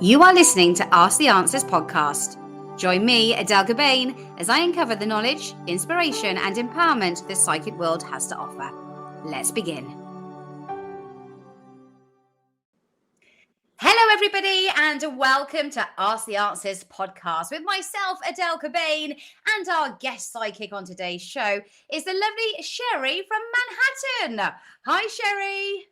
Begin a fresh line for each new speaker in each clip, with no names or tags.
You are listening to Ask the Answers podcast. Join me, Adele, as I uncover the knowledge, inspiration, and empowerment the psychic world has to offer. Let's begin. Hello, everybody, and welcome to Ask the Answers podcast with myself, Adele, and our guest psychic on today's show is the lovely Sherry from Manhattan. Hi, Sherry.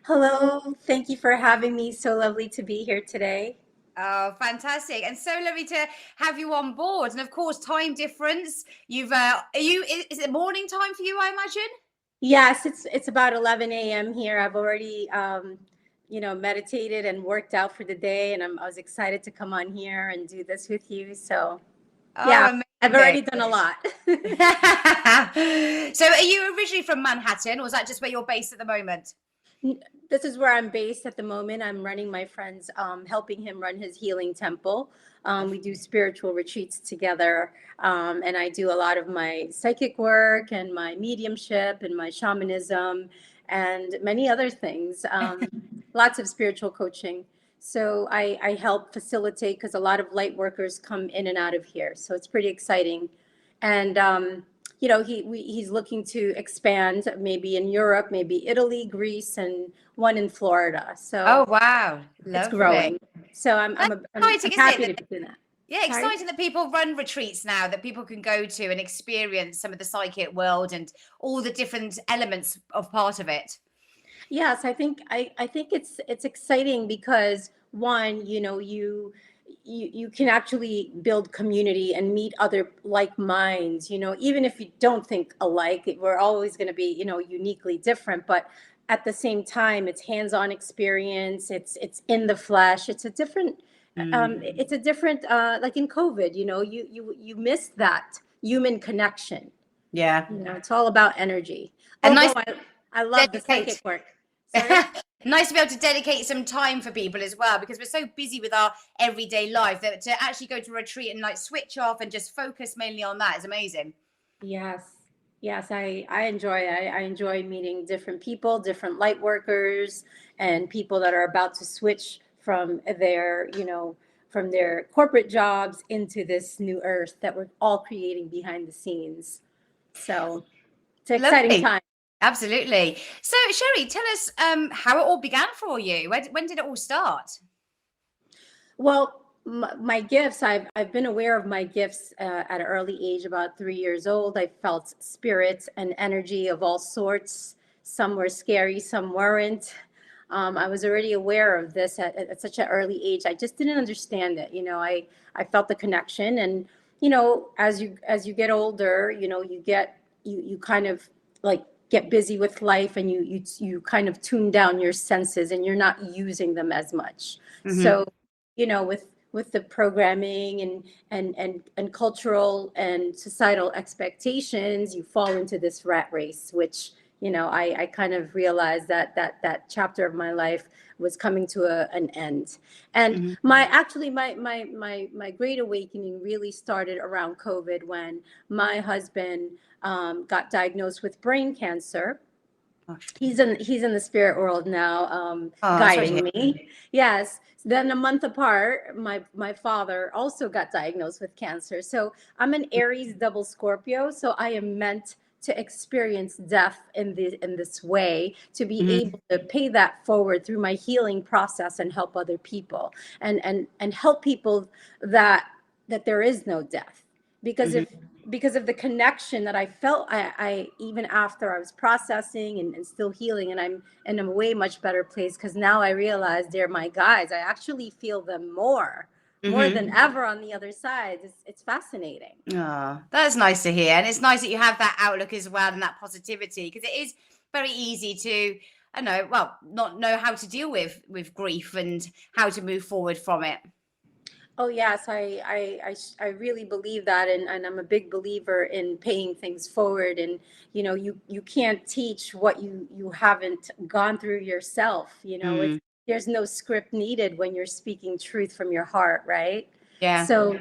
Hello, thank you for having me. So lovely to be here today.
Oh, fantastic. And so lovely to have you on board. And of course, time difference. Is it morning time for you, I imagine?
Yes, it's about 11 a.m. here. I've already meditated and worked out for the day, and I was excited to come on here and do this with you. So yeah,
amazing.
I've already done a lot.
So are you originally from Manhattan, or is that just where you're based at the moment?
This is where I'm based at the moment. I'm running my friend's, helping him run his healing temple. We do spiritual retreats together, and I do a lot of my psychic work and my mediumship and my shamanism and many other things, lots of spiritual coaching. So I help facilitate because a lot of light workers come in and out of here. So it's pretty exciting. And he's looking to expand maybe in Europe, maybe Italy, Greece, and one in Florida. So
oh wow, lovely.
It's growing. So I'm happy to do that.
Yeah, exciting that people run retreats now that people can go to and experience some of the psychic world and all the different elements of part of it.
Yes, I think it's exciting because one, you can actually build community and meet other like minds, even if you don't think alike, we're always going to be, uniquely different, but at the same time, it's hands-on experience. It's in the flesh. It's a different, like in COVID, you miss that human connection.
Yeah.
It's all about energy.
And
I love the psychic work.
Nice to be able to dedicate some time for people as well, because we're so busy with our everyday life that to actually go to a retreat and like switch off and just focus mainly on that is amazing.
Yes, I enjoy meeting different people, different light workers, and people that are about to switch from their corporate jobs into this new earth that we're all creating behind the scenes. So it's an exciting time.
Absolutely. So, Sherry, tell us how it all began for you. When did it all start?
Well, my gifts, I've been aware of my gifts at an early age, about 3 years old. I felt spirits and energy of all sorts. Some were scary, some weren't. I was already aware of this at such an early age. I just didn't understand it. I felt the connection, and as you get older, you kind of like get busy with life, and you kind of tune down your senses, and you're not using them as much. Mm-hmm. So with the programming and cultural and societal expectations, you fall into this rat race, which I kind of realized that chapter of my life was coming to an end. And mm-hmm. my great awakening really started around COVID, when my husband got diagnosed with brain cancer. He's in the spirit world now, guiding me. Yes. Then a month apart, my father also got diagnosed with cancer. So I'm an Aries double Scorpio. So I am meant to experience death in this way, to be mm-hmm. able to pay that forward through my healing process and help other people and help people that there is no death. Because mm-hmm. because of the connection that I felt, I even after I was processing and still healing, and I'm in a way much better place, because now I realize they're my guides. I actually feel them more than ever on the other side. It's fascinating.
Oh, that's nice to hear. And it's nice that you have that outlook as well and that positivity, because it is very easy to, not know how to deal with grief and how to move forward from it.
Oh, yes, I really believe that. And I'm a big believer in paying things forward. And, you can't teach what you haven't gone through yourself. There's no script needed when you're speaking truth from your heart. Right.
Yeah.
So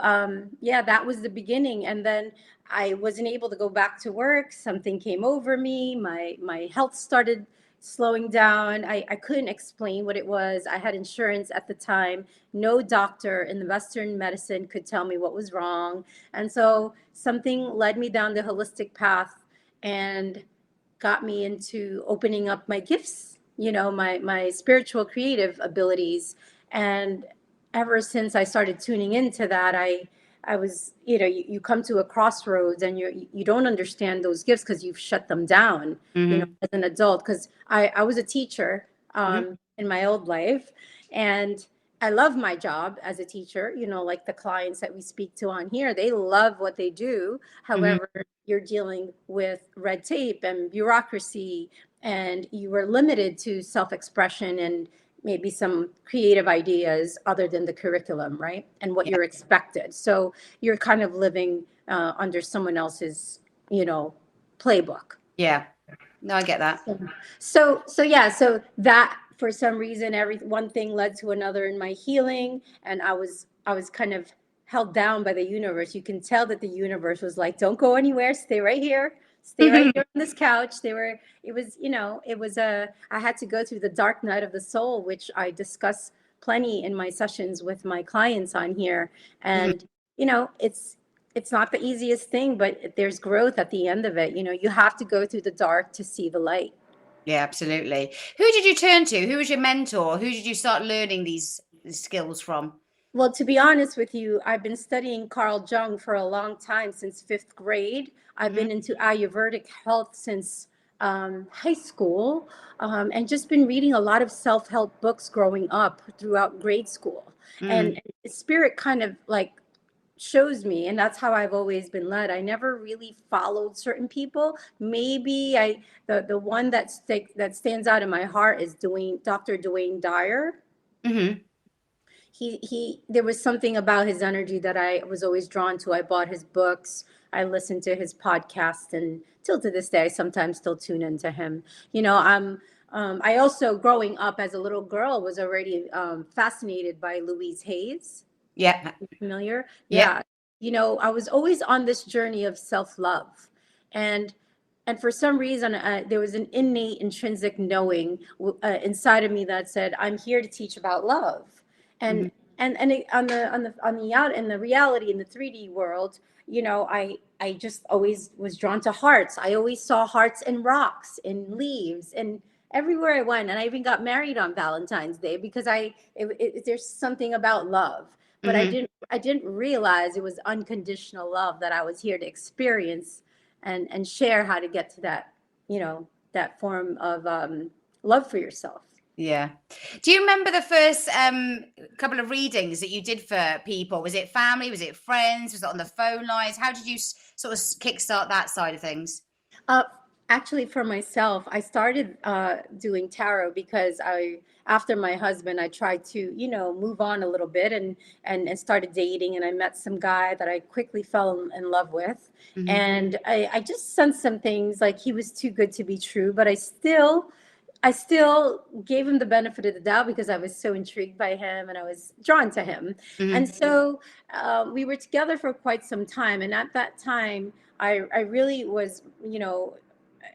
that was the beginning. And then I wasn't able to go back to work. Something came over me. My health started slowing down. I couldn't explain what it was. I had insurance at the time. No doctor in the Western medicine could tell me what was wrong. And so something led me down the holistic path and got me into opening up my gifts, my spiritual creative abilities. And ever since I started tuning into that, I was, you come to a crossroads and you don't understand those gifts because you've shut them down,
Mm-hmm.
as an adult. Because I was a teacher
Mm-hmm.
in my old life, and I love my job as a teacher. Like the clients that we speak to on here, they love what they do.
Mm-hmm.
However, you're dealing with red tape and bureaucracy, and you were limited to self-expression and maybe some creative ideas other than the curriculum, right? And what
Yeah.
you're expected. So you're kind of living under someone else's, playbook.
Yeah. No, I get that.
So yeah, so that for some reason, one thing led to another in my healing, and I was kind of held down by the universe. You can tell that the universe was like, "Don't go anywhere. Stay right here. Stay right here on this couch." I had to go through the dark night of the soul, which I discuss plenty in my sessions with my clients on here,
Mhm.
and it's not the easiest thing, but there's growth at the end of it. You have to go through the dark to see the light.
Yeah, absolutely. Who did you turn to? Who was your mentor? Who did you start learning these skills from?
Well, to be honest with you, I've been studying Carl Jung for a long time, since fifth grade. I've
Hmm.
been into Ayurvedic health since high school, and just been reading a lot of self-help books growing up throughout grade school.
Mm.
And spirit kind of like shows me, and that's how I've always been led. I never really followed certain people. Maybe the one that stands out in my heart is Dr. Dwayne Dyer.
Hmm.
He there was something about his energy that I was always drawn to. I bought his books, I listened to his podcast, and till to this day I sometimes still tune into him. I also, growing up as a little girl, was already fascinated by Louise Hayes.
Yeah.
Familiar?
Yeah.
Yeah. I was always on this journey of self-love. And and for some reason, there was an innate intrinsic knowing inside of me that said, I'm here to teach about love.
Hmm.
On the out in the reality, in the 3D world, I just always was drawn to hearts. I always saw hearts in rocks, in leaves, and everywhere I went. And I even got married on Valentine's Day because there's something about love. But I
Hmm.
didn't realize it was unconditional love that I was here to experience, and share how to get to that form of love for yourself.
Yeah. Do you remember the first couple of readings that you did for people? Was it family? Was it friends? Was it on the phone lines? How did you sort of kickstart that side of things?
Uh, Actually, for myself, I started doing tarot because after my husband, I tried to, move on a little bit, and started dating, and I met some guy that I quickly fell in love with.
Hmm.
And I just sensed some things like he was too good to be true, but I still gave him the benefit of the doubt because I was so intrigued by him and I was drawn to him. And
Hmm.
so we were together for quite some time. And at that time, I really was,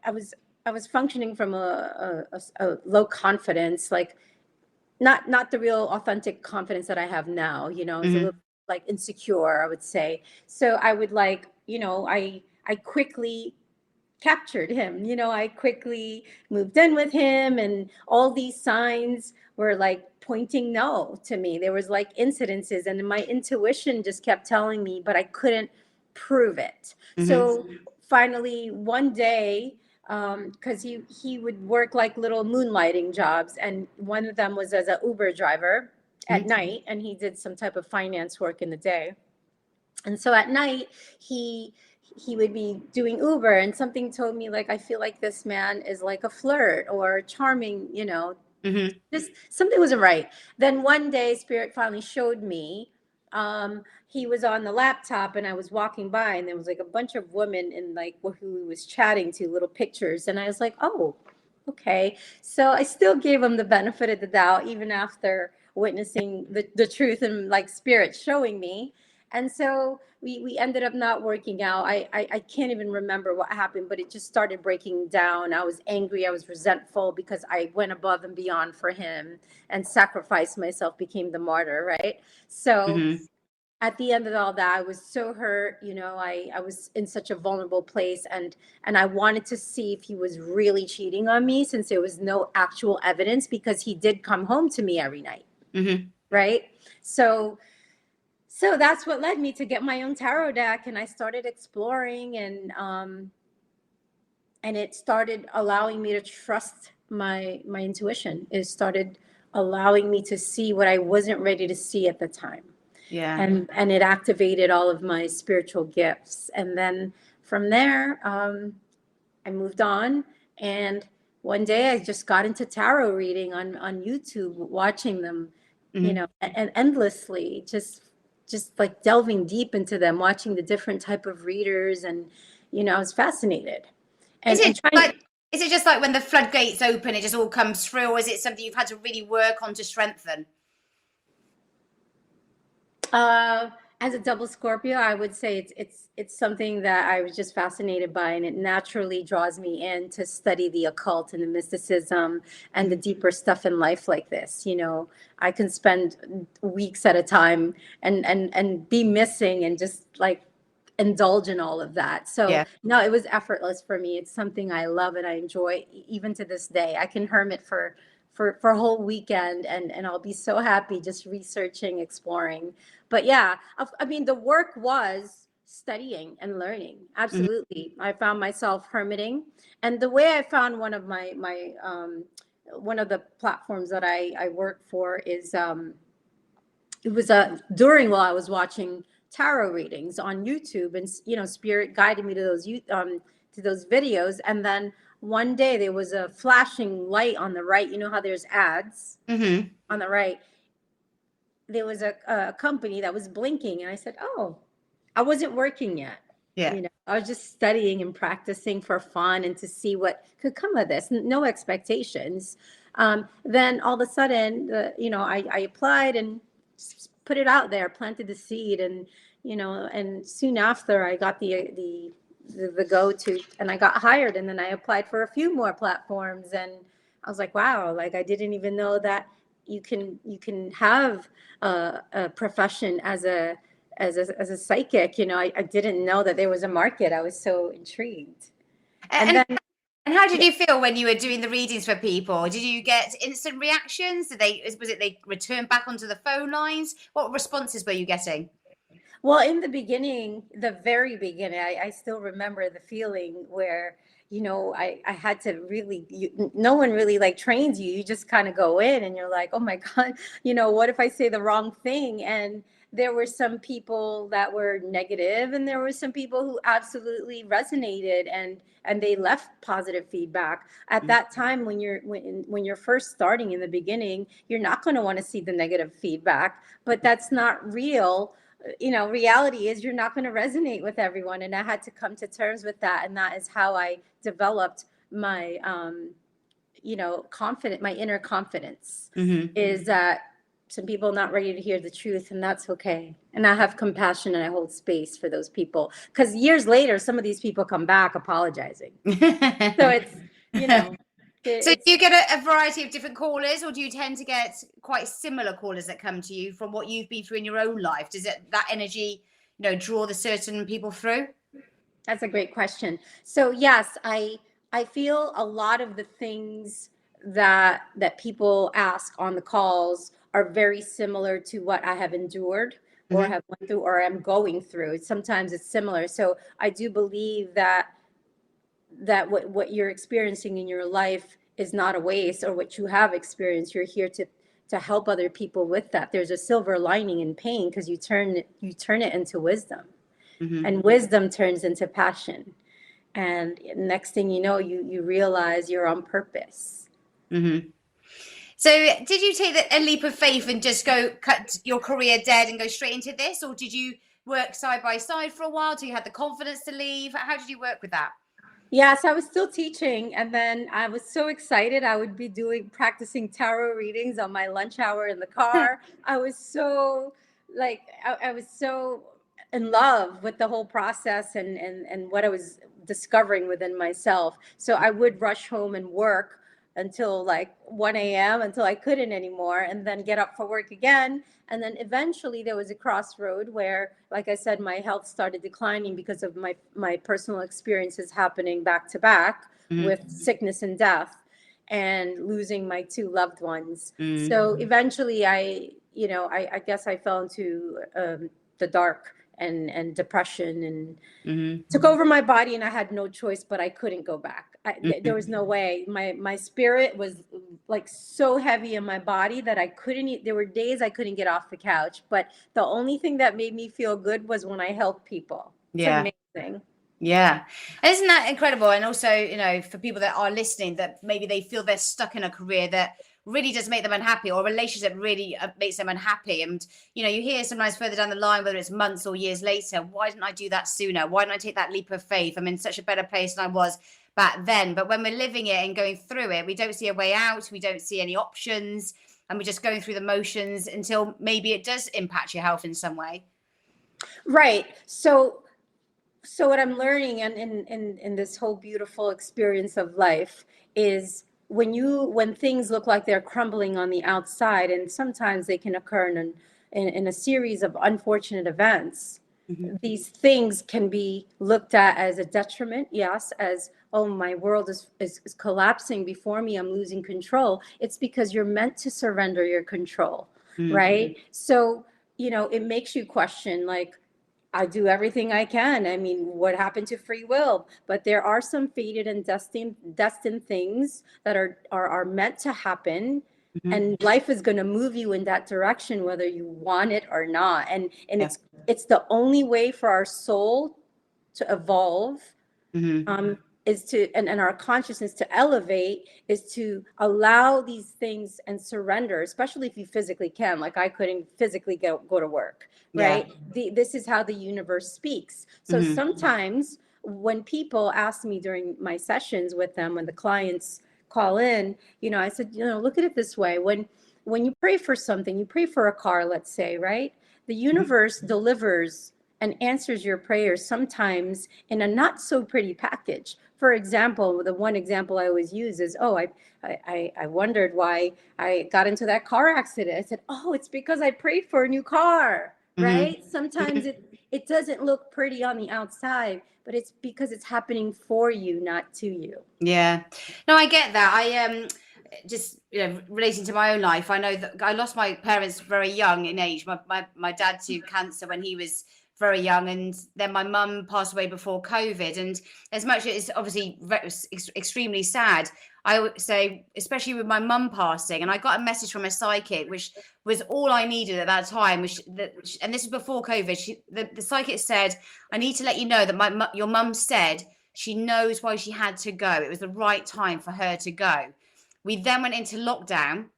I was I was functioning from a low confidence, like not the real authentic confidence that I have now. It's a little
Hmm.
like insecure, I would say. So I would like, I quickly captured him. I quickly moved in with him, and all these signs were like pointing no to me. There was like incidences, and my intuition just kept telling me, but I couldn't prove it.
Hmm.
So finally, one day, because he would work like little moonlighting jobs, and one of them was as an Uber driver at night, and he did some type of finance work in the day. And so at night, he he would be doing Uber, and something told me, like, I feel like this man is like a flirt or charming,
Hmm.
just something wasn't right. Then one day, Spirit finally showed me. He was on the laptop, and I was walking by, and there was like a bunch of women in like who he was chatting to, little pictures, and I was like, oh, okay. So I still gave him the benefit of the doubt, even after witnessing the truth and like Spirit showing me. And so we ended up not working out. I can't even remember what happened, but it just started breaking down. I was angry. I was resentful because I went above and beyond for him and sacrificed myself, became the martyr, right? So
Mm-hmm.
at the end of all that, I was so hurt. I was in such a vulnerable place, and I wanted to see if he was really cheating on me, since there was no actual evidence, because he did come home to me every night.
Mm-hmm.
Right. So that's what led me to get my own tarot deck, and I started exploring, and it started allowing me to trust my intuition. It started allowing me to see what I wasn't ready to see at the time.
Yeah.
And it activated all of my spiritual gifts. And then from there, I moved on, and one day I just got into tarot reading on YouTube, watching them,
Mm-hmm.
and endlessly, just like delving deep into them, watching the different type of readers, and I was fascinated,
Is
and
it
trying.
like, is it just like when the floodgates open, it just all comes through, or is it something you've had to really work on to strengthen?
Uh, as a double Scorpio, I would say it's something that I was just fascinated by, and it naturally draws me in to study the occult and the mysticism and the deeper stuff in life like this. I can spend weeks at a time and be missing and just like indulge in all of that. So
Yeah.
no, it was effortless for me. It's something I love and I enjoy even to this day. I can hermit for a whole weekend, and I'll be so happy just researching, exploring. But yeah, I mean, the work was studying and learning.
Mm-hmm.
Absolutely. I found myself hermiting. And the way I found one of one of the platforms that I work for is, it was during while I was watching tarot readings on YouTube, and spirit guided me to those videos. And then one day there was a flashing light on the right. You know how there's ads
Mm-hmm.
on the right? There was a company that was blinking, and I said, "Oh, I wasn't working yet."
Yeah.
I was just studying and practicing for fun and to see what could come of this. No expectations. Then all of a sudden, I applied and put it out there, planted the seed, and soon after I got the go to, and I got hired, and then I applied for a few more platforms, and I was like, wow, like I didn't even know that you can have a profession as a psychic. I didn't know that there was a market. I was so intrigued. And
And
then,
and how did
yeah,
you feel when you were doing the readings for people? Did you get instant reactions? Was it they returned back onto the phone lines? What responses were you getting?
well, in the beginning, the very beginning, I still remember the feeling where, I had to really, no one really like trains you. You just kind of go in and you're like, oh my God, what if I say the wrong thing? And there were some people that were negative, and there were some people who absolutely resonated, and they left positive feedback. At that time, when you're first starting in the beginning, you're not going to want to see the negative feedback, but that's not real. Reality is you're not going to resonate with everyone. And I had to come to terms with that. And that is how I developed my, my inner confidence,
Mm-hmm.
is that some people are not ready to hear the truth, and that's okay. And I have compassion, and I hold space for those people. Because years later, some of these people come back apologizing. So it's, you know,
So do
it's,
you get a variety of different callers, or do you tend to get quite similar callers that come to you from what you've been through in your own life? Does that energy, draw the certain people through?
That's a great question. So yes, I feel a lot of the things that people ask on the calls are very similar to what I have endured or
Mm-hmm.
have went through or am going through. Sometimes it's similar. So I do believe that what you're experiencing in your life is not a waste, or what you have experienced. You're here to help other people with that. There's a silver lining in pain, because you turn it into wisdom,
Mm-hmm.
and wisdom turns into passion, and next thing you know, you realize you're on purpose.
Mm-hmm. So did you take a leap of faith and just go cut your career dead and go straight into this, or did you work side by side for a while till you had the confidence to leave? How did you work with that?
Yeah, so I was still teaching, and then I was so excited. I would be practicing tarot readings on my lunch hour in the car. I was so, like, I was so in love with the whole process and what I was discovering within myself. So I would rush home and work until like 1 a.m. until I couldn't anymore, and then get up for work again. And then eventually there was a crossroad where, like I said, my health started declining because of my personal experiences happening back to back with sickness and death and losing my two loved ones. So eventually I guess I fell into the dark and depression and took over my body, and I had no choice, but I couldn't go back. There was no way. My spirit was like so heavy in my body that I couldn't eat. There were days I couldn't get off the couch, but the only thing that made me feel good was when I helped people. It's amazing.
Yeah. And isn't that incredible? And also, for people that are listening, that maybe they feel they're stuck in a career that really does make them unhappy, or a relationship really makes them unhappy. And, you hear sometimes further down the line, whether it's months or years later, why didn't I do that sooner? Why didn't I take that leap of faith? I'm in such a better place than I was back then. But when we're living it and going through it, we don't see a way out. We don't see any options. And we're just going through the motions until maybe it does impact your health in some way.
Right. So what I'm learning in this whole beautiful experience of life is when things look like they're crumbling on the outside, and sometimes they can occur in a series of unfortunate events. These things can be looked at as a detriment, yes, as, oh, my world is collapsing before me, I'm losing control. It's because you're meant to surrender your control, right? So, it makes you question, like, I do everything I can. I mean, what happened to free will? But there are some fated and destined things that are meant to happen. And life is going to move you in that direction, whether you want it or not. And it's the only way for our soul to evolve, is to, and our consciousness to elevate, is to allow these things and surrender, especially if you physically can. Like, I couldn't physically go to work, right? This is how the universe speaks. So sometimes when people ask me during my sessions with them, when the clients call in, I said, look at it this way. When you pray for something, you pray for a car, let's say, right? The universe delivers and answers your prayers sometimes in a not so pretty package. For example, the one example I always use is, I wondered why I got into that car accident. I said, it's because I prayed for a new car, right? Sometimes it doesn't look pretty on the outside, but it's because it's happening for you, not to you.
Yeah. No, I get that. I just relating to my own life, I know that I lost my parents very young in age. My dad to cancer when he was very young, and then my mum passed away before COVID. And as much as it's obviously extremely sad, I would say, especially with my mum passing, and I got a message from a psychic, which was all I needed at that time, and this was before COVID. The psychic said, I need to let you know that your mum said she knows why she had to go. It was the right time for her to go. We then went into lockdown.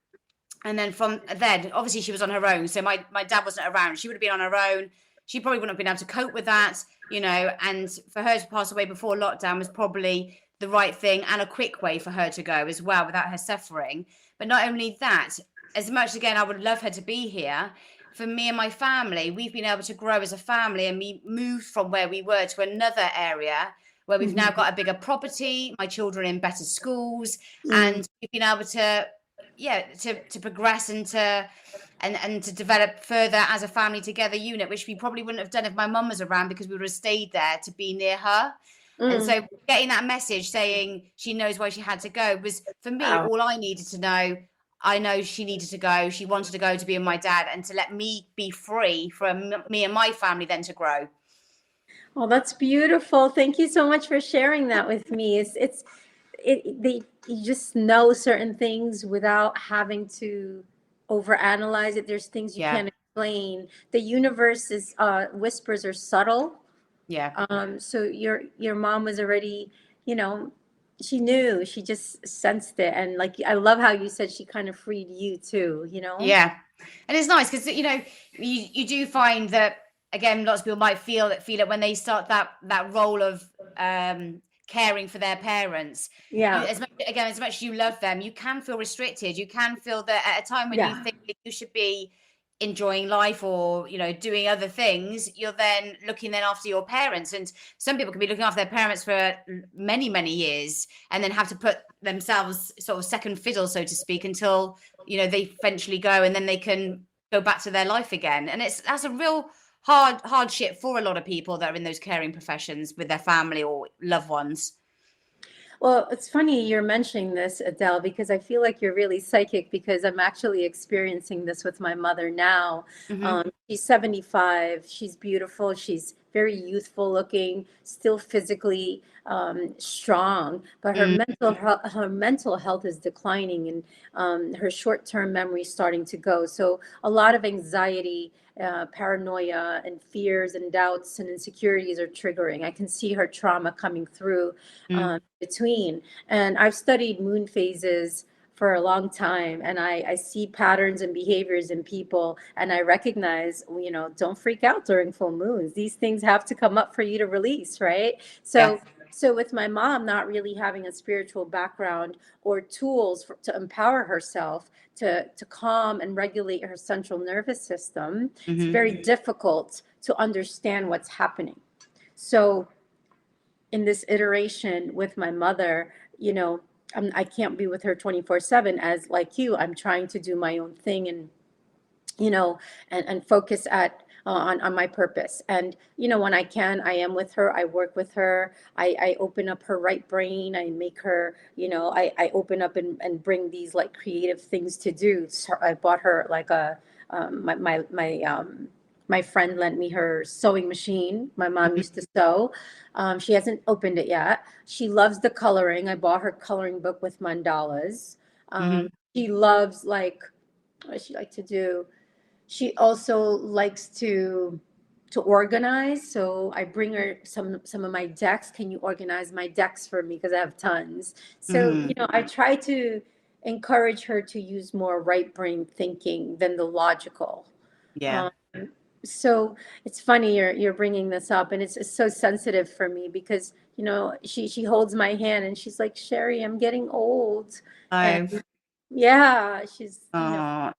And then from then, obviously she was on her own. So my dad wasn't around. She would have been on her own. She probably wouldn't have been able to cope with that, and for her to pass away before lockdown was probably the right thing, and a quick way for her to go as well without her suffering. But not only that, as much, again, I would love her to be here, for me and my family, we've been able to grow as a family, and we moved from where we were to another area where we've now got a bigger property, my children in better schools, and we've been able to progress and to develop further as a family together unit, which we probably wouldn't have done if my mum was around, because we would have stayed there to be near her. And so getting that message saying she knows why she had to go was, for me, all I needed to know. I know she needed to go. She wanted to go to be with my dad and to let me be free for me and my family then to grow.
Oh, that's beautiful. Thank you so much for sharing that with me. You just know certain things without having to overanalyze it. There's things you can't explain. The universe's whispers are subtle. So your mom was already, she knew, she just sensed it. And like, I love how you said she kind of freed you too,
Yeah. And it's nice because, you do find that, again, lots of people might feel it when they start that role of caring for their parents. As much as you love them, you can feel restricted. You can feel that at a time when you think that you should be enjoying life or doing other things, you're then looking then after your parents. And some people can be looking after their parents for many years and then have to put themselves sort of second fiddle, so to speak, until they eventually go, and then they can go back to their life again. And that's a real hardship for a lot of people that are in those caring professions with their family or loved ones.
Well, it's funny you're mentioning this, Adele, because I feel like you're really psychic, because I'm actually experiencing this with my mother now.
Mm-hmm.
She's 75. She's beautiful. She's very youthful looking, still physically strong, but her mental health is declining, and her short-term memory is starting to go. So a lot of anxiety, paranoia, and fears and doubts and insecurities are triggering. I can see her trauma coming through between. And I've studied moon phases for a long time, and I see patterns and behaviors in people, and I recognize, don't freak out during full moons. These things have to come up for you to release, right?
Yeah.
So with my mom not really having a spiritual background or tools to empower herself to calm and regulate her central nervous system, it's
Mm-hmm.
very difficult to understand what's happening. So in this iteration with my mother, I can't be with her 24/7, as like you, I'm trying to do my own thing, and and focus on my purpose. And when I can, I am with her. I work with her. I open up her right brain. I make her, I open up and bring these like creative things to do. So I bought her like my friend lent me her sewing machine. My mom used to sew. She hasn't opened it yet. She loves the coloring. I bought her coloring book with mandalas.
Mm-hmm.
She loves, like, what does she like to do? She also likes to organize. So I bring her some of my decks. Can you organize my decks for me? Because I have tons. So,
Mm-hmm.
I try to encourage her to use more right brain thinking than the logical.
Yeah.
Um, so it's funny you're bringing this up, and it's so sensitive for me, because she holds my hand and she's like, Sherry, I'm getting old. And
Oh.
yeah, she's
Oh.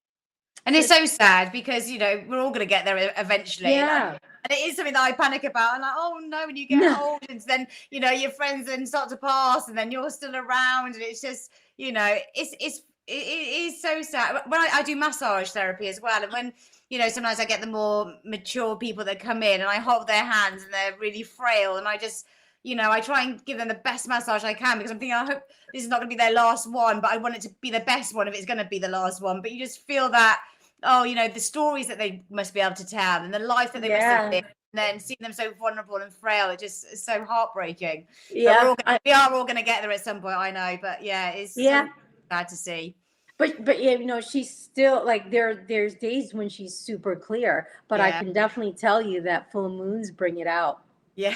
And
so
it's so sad because, we're all going to get there eventually.
yeah.
And it is something that I panic about. And like, oh no, when you get
No.
old, and then, your friends then start to pass, and then you're still around. And it's just, it is so sad. When I do massage therapy as well. And when, sometimes I get the more mature people that come in, and I hold their hands and they're really frail. And I just, I try and give them the best massage I can, because I'm thinking, I hope this is not going to be their last one, but I want it to be the best one if it's going to be the last one. But you just feel that, the stories that they must be able to tell, and the life that they must have
Yeah.
lived, and then seeing them so vulnerable and frail, it just is so heartbreaking. But
Yeah.
we are all going to get there at some point, I know. But yeah, it's so
Yeah.
sad to see.
But yeah, she's still like, there's days when she's super clear, but I
Yeah.
can definitely tell you that full moons bring it out
Yeah.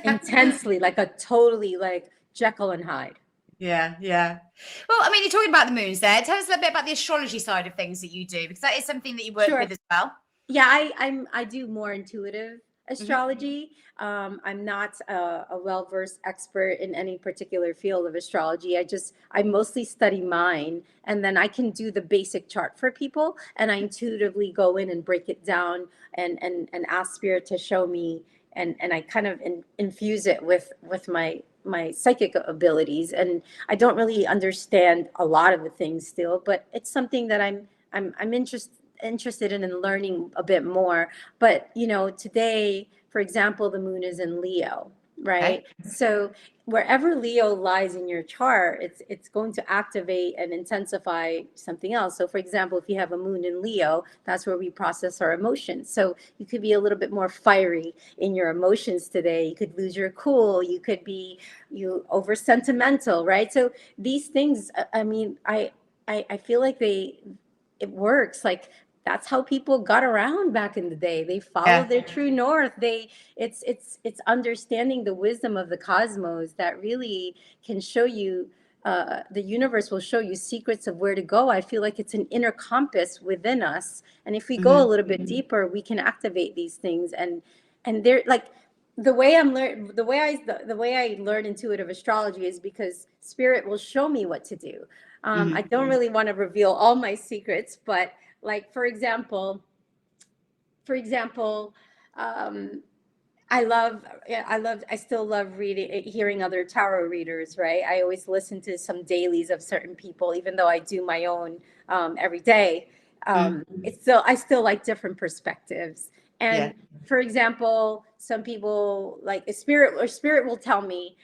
intensely, like a totally like Jekyll and Hyde.
Yeah. Well, I mean, you're talking about the moons there. Tell us a little bit about the astrology side of things that you do, because that is something that you work
Sure.
with as well.
Yeah, I do more intuitive astrology. I'm not a well-versed expert in any particular field of astrology. I mostly study mine, and then I can do the basic chart for people, and I intuitively go in and break it down, and ask spirit to show me, and I kind of infuse it with my psychic abilities. And I don't really understand a lot of the things still, but it's something that I'm interested in learning a bit more. But today, for example, the moon is in Leo,
Okay.
right? So wherever Leo lies in your chart, it's going to activate and intensify something else. So for example, if you have a moon in Leo, that's where we process our emotions. So you could be a little bit more fiery in your emotions today. You could lose your cool. You could be over sentimental, right? So these things, I mean, I feel like it works. Like, that's how people got around back in the day. They follow
Yeah.
their true north. It's understanding the wisdom of the cosmos that really can show you, the universe will show you secrets of where to go. I feel like it's an inner compass within us, and if we go a
Mm-hmm.
little bit deeper, we can activate these things. And they're like, the way the way I learn intuitive astrology is because spirit will show me what to do. I don't really want to reveal all my secrets, but like, for example, for example, um, I still love hearing other tarot readers, right? I always listen to some dailies of certain people, even though I do my own every day.
Mm.
I still like different perspectives.
Yeah.
And for example, some people like spirit will tell me,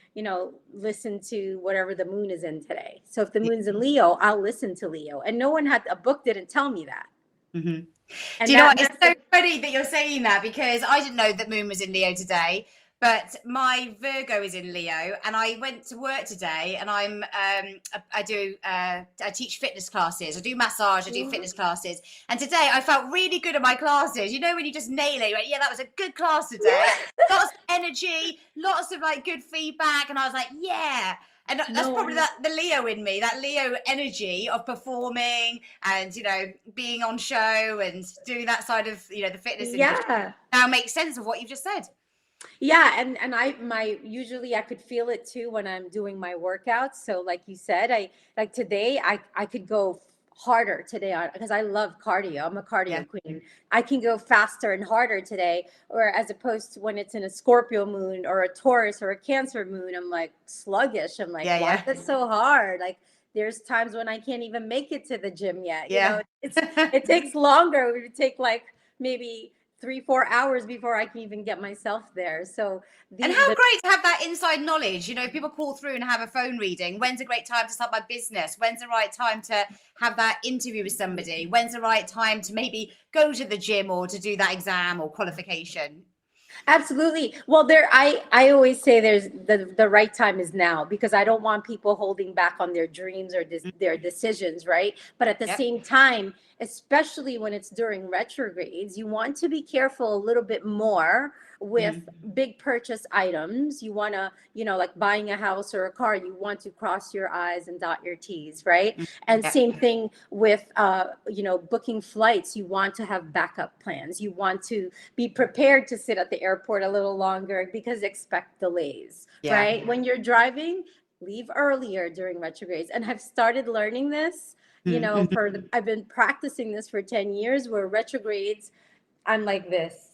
listen to whatever the moon is in today. So if the moon's in Leo, I'll listen to Leo. And no one had a book didn't tell me that.
Mm-hmm. Do
And
you know
that
what? It's so funny that you're saying that because I didn't know that Moon was in Leo today, but my Virgo is in Leo, and I went to work today, and I teach fitness classes, I do massage, I do fitness classes, and today I felt really good at my classes. You know when you just nail it, you're like, yeah, that was a good class today. Lots of energy, lots of like good feedback, and I was like, yeah. And that's probably the Leo in me, that Leo energy of performing and, being on show and doing that side of, the fitness industry.
Yeah.
Now makes sense of what you've just said.
Yeah, and usually I could feel it too when I'm doing my workouts. So like you said, I like today I could go harder today on because I love cardio. I'm a cardio queen. I can go faster and harder today, or as opposed to when it's in a Scorpio moon or a Taurus or a Cancer moon, I'm like sluggish. I'm like, why is it so hard? Like there's times when I can't even make it to the gym yet.
Yeah.
It takes longer. It would take like maybe 3-4 hours before I can even get myself there. So
and how great to have that inside knowledge. If people call through and have a phone reading, when's a great time to start my business? When's the right time to have that interview with somebody? When's the right time to maybe go to the gym or to do that exam or qualification?
Absolutely. Well, I always say there's the right time is now because I don't want people holding back on their dreams or their decisions, right? But at the same time, especially when it's during retrogrades, you want to be careful a little bit more with big purchase items. You want to, like buying a house or a car, you want to cross your I's and dot your T's, right? And same thing with, booking flights. You want to have backup plans. You want to be prepared to sit at the airport a little longer because expect delays, right? When you're driving, leave earlier during retrogrades. And I've started learning this, I've been practicing this for 10 years where retrogrades, I'm like this.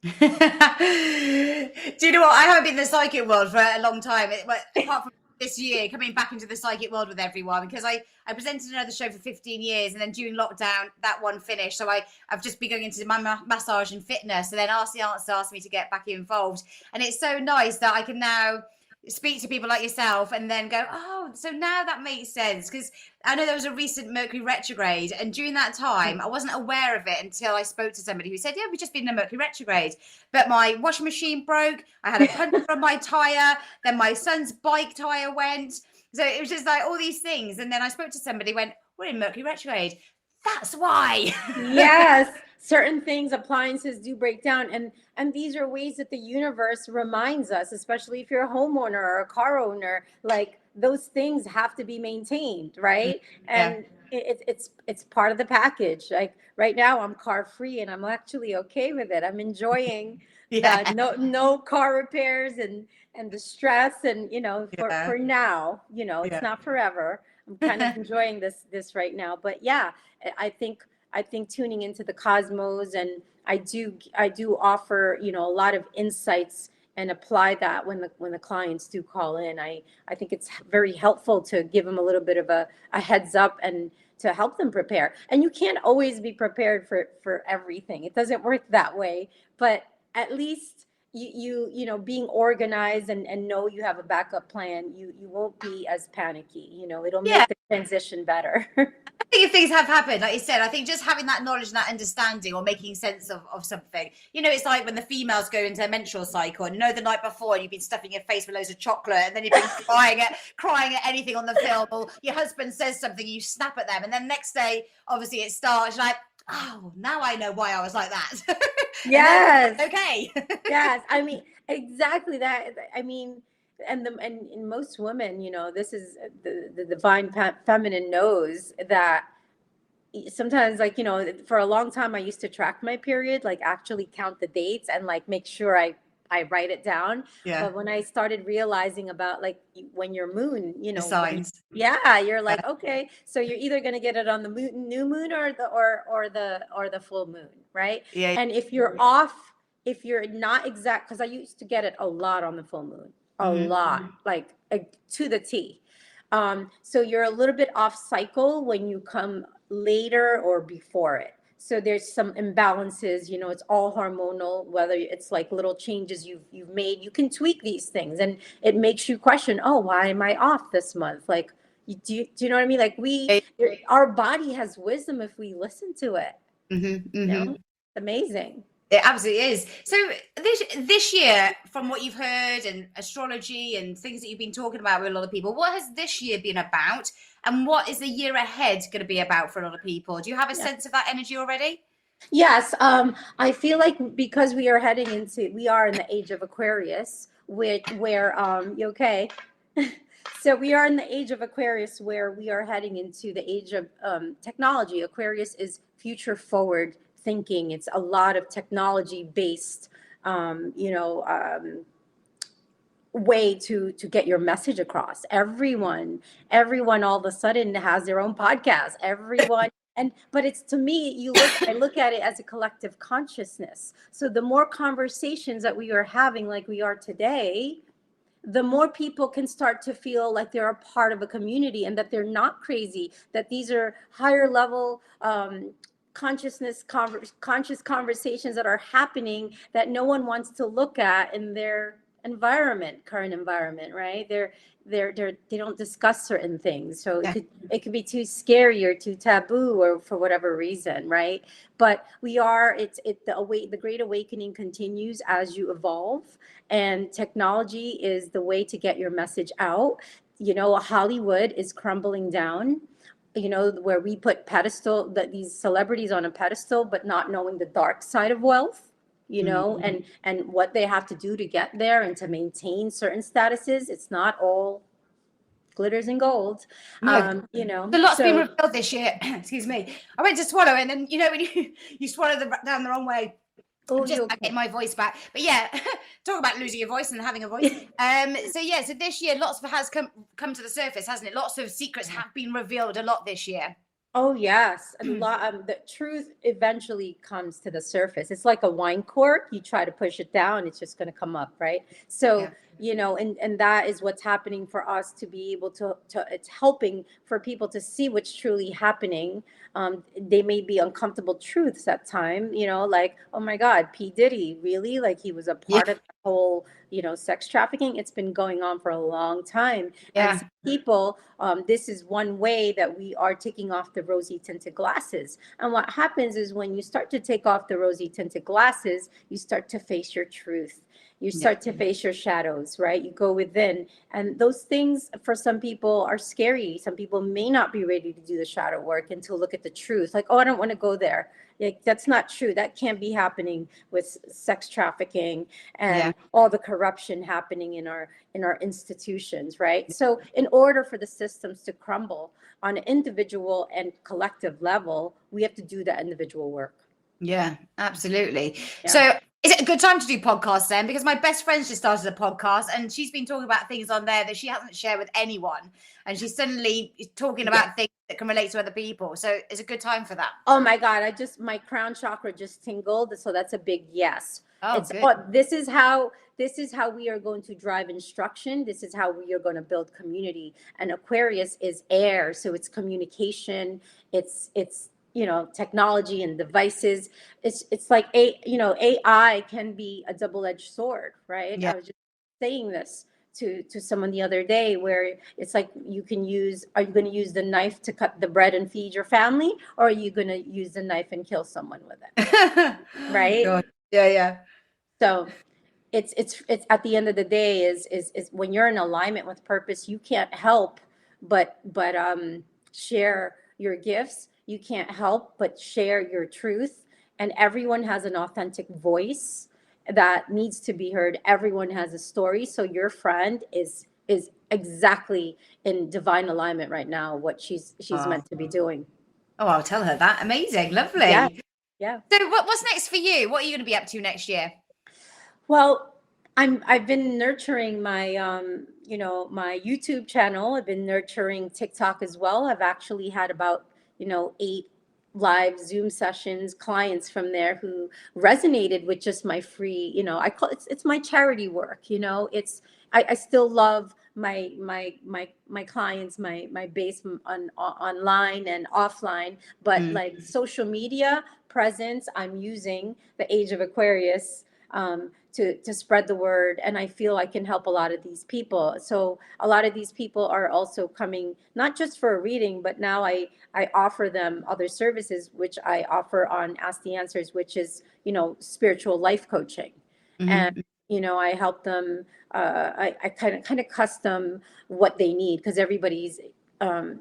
Do you know what? I haven't been in the psychic world for a long time. Apart from this year, coming back into the psychic world with everyone, because I presented another show for 15 years, and then during lockdown, that one finished. So I've just been going into my massage and fitness, and then Ask the Answer asked me to get back involved. And it's so nice that I can now speak to people like yourself and then go, oh, so now that makes sense. Because I know there was a recent Mercury retrograde, and during that time I wasn't aware of it until I spoke to somebody who said, yeah, we've just been in a Mercury retrograde, but my washing machine broke, I had a puncture on my tire, then my son's bike tire went, so it was just like all these things. And then I spoke to somebody, went, we're in Mercury retrograde, that's why.
Yes, certain things, appliances do break down, and these are ways that the universe reminds us, especially if you're a homeowner or a car owner, like those things have to be maintained, right? And it's part of the package. Like right now I'm car free and I'm actually okay with it. I'm enjoying the no car repairs and the stress, and for now, it's not forever. I'm kind of enjoying this right now. But yeah, I think tuning into the cosmos, and I do offer, a lot of insights and apply that when the clients do call in. I think it's very helpful to give them a little bit of a heads up and to help them prepare. And you can't always be prepared for everything. It doesn't work that way, but at least being organized and know you have a backup plan, you won't be as panicky. It'll make the transition better.
I think if things have happened, like you said, I think just having that knowledge and that understanding or making sense of something, it's like when the females go into a menstrual cycle, and the night before you've been stuffing your face with loads of chocolate, and then you've been crying at anything on the film, or your husband says something, you snap at them, and then next day, obviously it starts, you're like, oh, now I know why I was like that.
Yes.
Okay.
Yes. I mean, exactly that. I mean, and most women, this is the divine feminine knows that sometimes, like, for a long time I used to track my period, like actually count the dates and like make sure I I write it down.
Yeah.
But when I started realizing about like when your moon,
The signs.
yeah, you're
Yeah.
like, okay, so you're either going to get it on the new moon or the full moon, right?
Yeah.
And if you're off, if you're not exact, because I used to get it a lot on the full moon, a lot, like to the T. So you're a little bit off cycle when you come later or before it. So there's some imbalances, it's all hormonal, whether it's like little changes you've made. You can tweak these things and it makes you question, oh, why am I off this month? Like, do you know what I mean? Like our body has wisdom if we listen to it. Amazing.
It absolutely is. So this year, from what you've heard and astrology and things that you've been talking about with a lot of people, what has this year been about? And what is the year ahead going to be about for a lot of people? Do you have a sense of that energy already?
Yes. I feel like because we are in the age of Aquarius, you okay? So we are in the age of Aquarius where we are heading into the age of technology. Aquarius is future forward thinking. It's a lot of technology based, way to get your message across. Everyone all of a sudden has their own podcast. Everyone. But it's, to me, I look at it as a collective consciousness. So the more conversations that we are having like we are today, the more people can start to feel like they're a part of a community and that they're not crazy, that these are higher level conscious conversations that are happening that no one wants to look at in their current environment, right? They don't discuss certain things, so it could be too scary or too taboo or for whatever reason, right? But the great awakening continues as you evolve, and technology is the way to get your message out. Hollywood is crumbling down, where we put these celebrities on a pedestal, but not knowing the dark side of wealth, and what they have to do to get there and to maintain certain statuses. It's not all glitters and gold.
No. A lot's been revealed this year. Excuse me. I went to swallow, and then when you swallow down the wrong way.
Oh,
just getting my voice back. But yeah, talk about losing your voice and having a voice. So this year lots has come to the surface, hasn't it? Lots of secrets have been revealed a lot this year.
Oh yes, a lot. The truth eventually comes to the surface. It's like a wine cork. You try to push it down, it's just going to come up, right? So and that is what's happening for us to be able to. It's helping for people to see what's truly happening. They may be uncomfortable truths at time, like, oh my God, P. Diddy, really? Like he was a part of the whole, sex trafficking. It's been going on for a long time.
Yeah.
And people, this is one way that we are taking off the rosy tinted glasses. And what happens is when you start to take off the rosy tinted glasses, you start to face your truth. You start to face your shadows, right? You go within. And those things for some people are scary. Some people may not be ready to do the shadow work and to look at the truth. Like, oh, I don't want to go there. Like, that's not true. That can't be happening with sex trafficking and all the corruption happening in our institutions, right? So in order for the systems to crumble on an individual and collective level, we have to do that individual work.
Yeah, absolutely. Yeah. So is it a good time to do podcasts then? Because my best friend's just started a podcast and she's been talking about things on there that she hasn't shared with anyone. And she's suddenly talking about things that can relate to other people. So it's a good time for that.
Oh my God. My crown chakra just tingled. So that's a big yes. This is how we are going to drive instruction. This is how we are going to build community. And Aquarius is air. So it's communication. It's technology and devices. It's like AI can be a double-edged sword, right?
Yeah.
I was just saying this to someone the other day, where it's like are you going to use the knife to cut the bread and feed your family, or are you going to use the knife and kill someone with it? Right?
God. Yeah.
So it's at the end of the day is when you're in alignment with purpose, you can't help but share your gifts. You can't help but share your truth, and everyone has an authentic voice that needs to be heard. Everyone has a story. So your friend is exactly in divine alignment right now, what she's meant to be doing.
Oh, I'll tell her that. Amazing. Lovely.
Yeah.
So what's next for you? What are you going to be up to next year?
Well, I've been nurturing my my YouTube channel. I've been nurturing TikTok as well. I've actually had about 8 live Zoom sessions, clients from there who resonated with just my free, I call it's my charity work. It's I still love my clients, my base online and offline, but
Mm.
like social media presence, I'm using the Age of Aquarius to spread the word, and I feel I can help a lot of these people. So a lot of these people are also coming not just for a reading, but now I offer them other services, which I offer on Ask the Answers, which is spiritual life coaching. And
Hmm.
I help them. I kind of custom what they need, because everybody's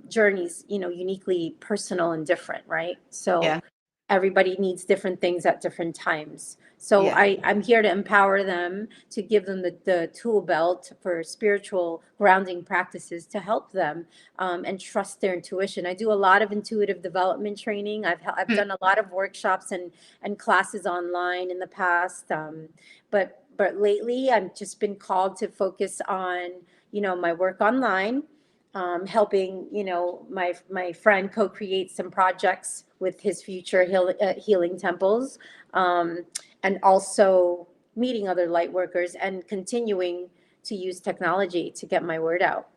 journeys uniquely personal and different, right? So
Yeah.
everybody needs different things at different times. So
Yeah.
I'm here to empower them, to give them the tool belt for spiritual grounding practices to help them, and trust their intuition. I do a lot of intuitive development training. I've
Mm.
done a lot of workshops and classes online in the past, but lately I've just been called to focus on my work online, helping my friend co-create some projects with his future healing temples, um, and also meeting other light workers and continuing to use technology to get my word out.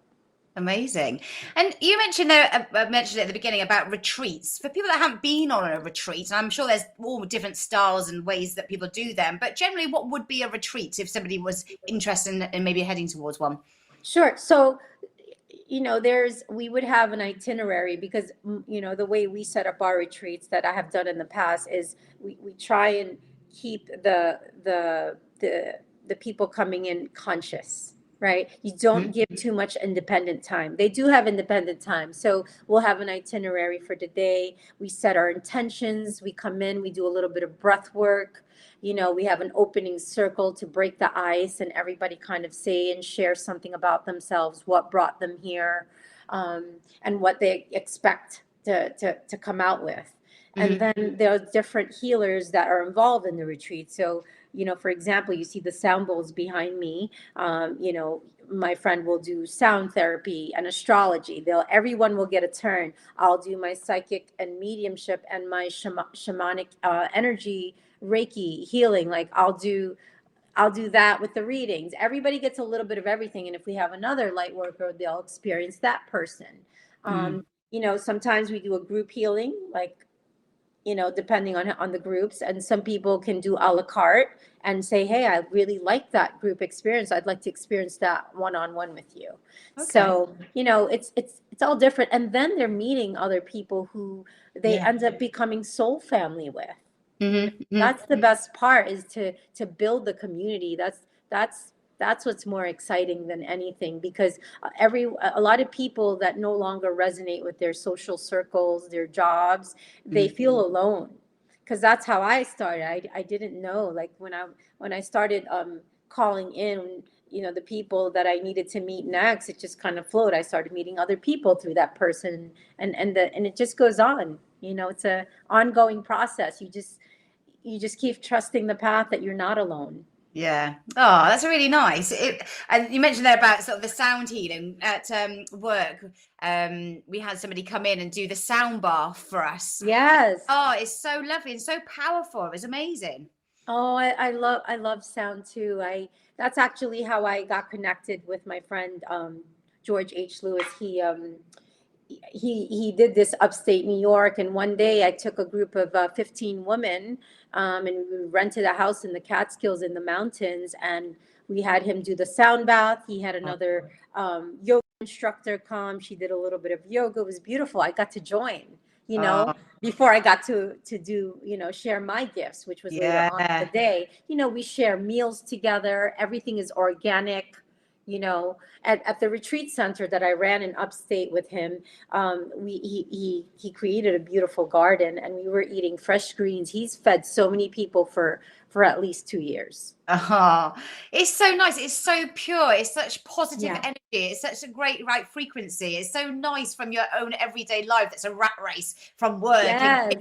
Amazing. And you mentioned there, mentioned at the beginning about retreats. For people that haven't been on a retreat, and I'm sure there's all different styles and ways that people do them, but generally, what would be a retreat if somebody was interested in maybe heading towards one?
Sure. So we would have an itinerary, because the way we set up our retreats that I have done in the past is we try and keep the people coming in conscious, right? You don't
Mhm.
give too much independent time. They do have independent time, so we'll have an itinerary for the day. We set our intentions, we come in, we do a little bit of breath work. We have an opening circle to break the ice, and everybody kind of say and share something about themselves, what brought them here, and what they expect to come out with. And
Mhm.
then there are different healers that are involved in the retreat. So, for example, you see the sound bowls behind me. My friend will do sound therapy and astrology. Everyone will get a turn. I'll do my psychic and mediumship and my shamanic energy Reiki healing. Like I'll do that with the readings. Everybody gets a little bit of everything, and if we have another light worker, they'll experience that person.
Mm.
Sometimes we do a group healing, like depending on the groups, and some people can do a la carte and say, hey, I really like that group experience, I'd like to experience that one-on-one with you.
Okay.
So it's all different, and then they're meeting other people who they
Yeah.
end up becoming soul family with.
Hmm. Hmm.
That's the best part, is to build the community. That's what's more exciting than anything, because a lot of people that no longer resonate with their social circles, their jobs, they
Mm.
feel alone. Because that's how I started. I didn't know, like when I started calling in the people that I needed to meet next, it just kind of flowed. I started meeting other people through that person, and it just goes on. It's a ongoing process. You just keep trusting the path, that you're not alone.
Yeah. Oh, that's really nice. And you mentioned there about sort of the sound healing at work. We had somebody come in and do the sound bath for us.
Yes.
Oh, it's so lovely and so powerful. It was amazing.
Oh, I love sound too. That's actually how I got connected with my friend, George H. Lewis. He did this upstate New York, and one day I took a group of 15 women, and we rented a house in the Catskills in the mountains, and we had him do the sound bath. He had
Oh,
another yoga instructor come. She did a little bit of yoga. It was beautiful. I got to join, you know,
oh,
before I got to do, share my gifts, which was later on in
yeah.
the day. We share meals together. Everything is organic. At the retreat center that I ran in upstate with him, he created a beautiful garden, and we were eating fresh greens. He's fed so many people for at least 2 years.
Oh, it's so nice. It's so pure. It's such positive
Yeah.
energy. It's such a great right frequency. It's so nice from your own everyday life. That's a rat race from work and
Yes.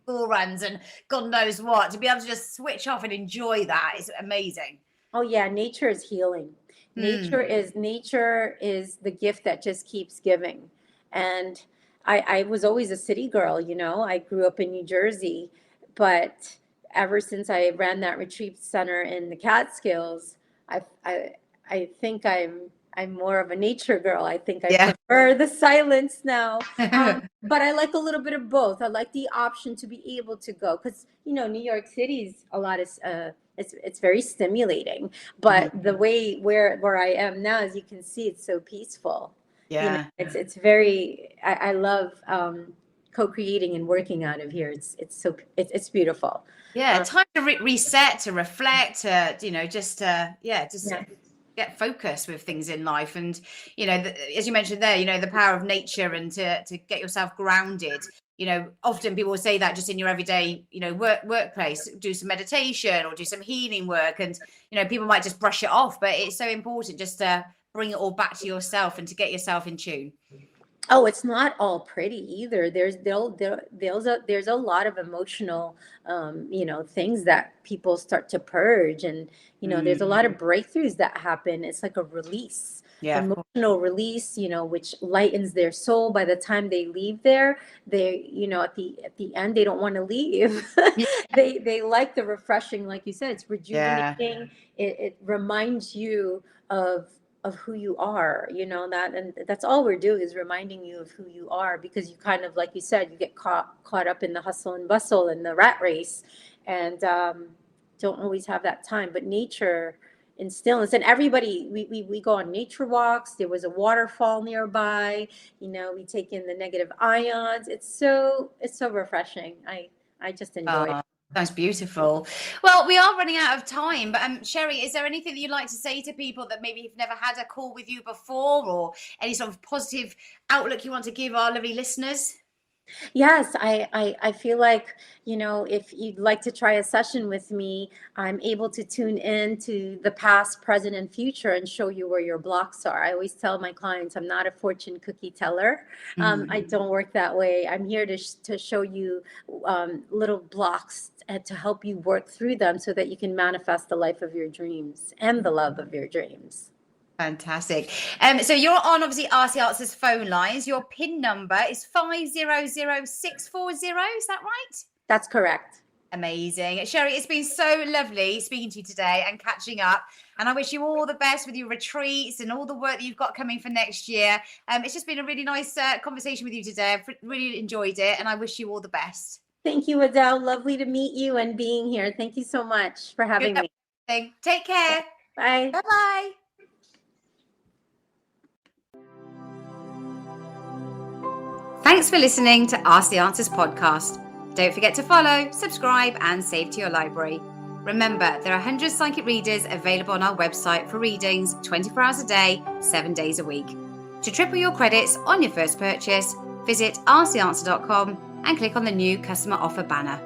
school runs and God knows what. To be able to just switch off and enjoy that is amazing.
Oh yeah, nature is healing.
Mm.
Nature is the gift that just keeps giving. And I was always a city girl, you know. I grew up in New Jersey, but ever since I ran that retreat center in the Catskills, I I I think I'm more of a nature girl. I think I
Yeah.
prefer the silence now. But I like a little bit of both. I like the option to be able to go because New York City's a lot of it's very stimulating.
Mhm.
But the way where I am now, as you can see, it's so peaceful.
Yeah.
It's very I love co-creating and working out of here. It's beautiful.
Yeah,
Um,
time to reset, to reflect, to just
yeah.
get focused with things in life, and as you mentioned there, the power of nature, and to get yourself grounded. Often people will say that just in your everyday, workplace, do some meditation or do some healing work, and people might just brush it off, but it's so important just to bring it all back to yourself and to get yourself in tune.
Oh, it's not all pretty either. There's a lot of emotional, things that people start to purge, and there's a
Mm,
lot of breakthroughs that happen. It's like a release,
yeah, of course.
emotional release, which lightens their soul. By the time they leave there, at the end, they don't want to leave.
Yeah,
They like the refreshing, like you said, it's
yeah.
rejuvenating. It reminds you of who you are, that, and that's all we're doing is reminding you of who you are, because you kind of, like you said, you get caught up in the hustle and bustle and the rat race, and don't always have that time. But nature and stillness, and everybody, we go on nature walks. There was a waterfall nearby. We take in the negative ions. It's so refreshing. I just enjoy it.
Oh, sounds beautiful. Well, we are running out of time, but Sherry, is there anything that you'd like to say to people that maybe have never had a call with you before, or any sort of positive outlook you want to give our lovely listeners?
Yes, I feel like, if you'd like to try a session with me, I'm able to tune in to the past, present, and future and show you where your blocks are. I always tell my clients I'm not a fortune cookie teller. I
Mhm.
don't work that way. I'm here to show you little blocks and to help you work through them so that you can manifest the life of your dreams and the love of your dreams.
Fantastic. So you're on obviously RC Answers phone lines. Your PIN number is 500640. Is that right?
That's correct.
Amazing. Sherry, it's been so lovely speaking to you today and catching up. And I wish you all the best with your retreats and all the work that you've got coming for next year. It's just been a really nice conversation with you today. I've really enjoyed it, and I wish you all the best.
Thank you, Adele. Lovely to meet you and being here. Thank you so much for
Good
having
luck
me.
with everything. Take care.
Bye.
Bye-bye. Thanks for listening to Ask the Answers podcast. Don't forget to follow, subscribe, and save to your library. Remember, there are 100 psychic readers available on our website for readings 24 hours a day, 7 days a week. To triple your credits on your first purchase, visit asktheanswer.com and click on the new customer offer banner.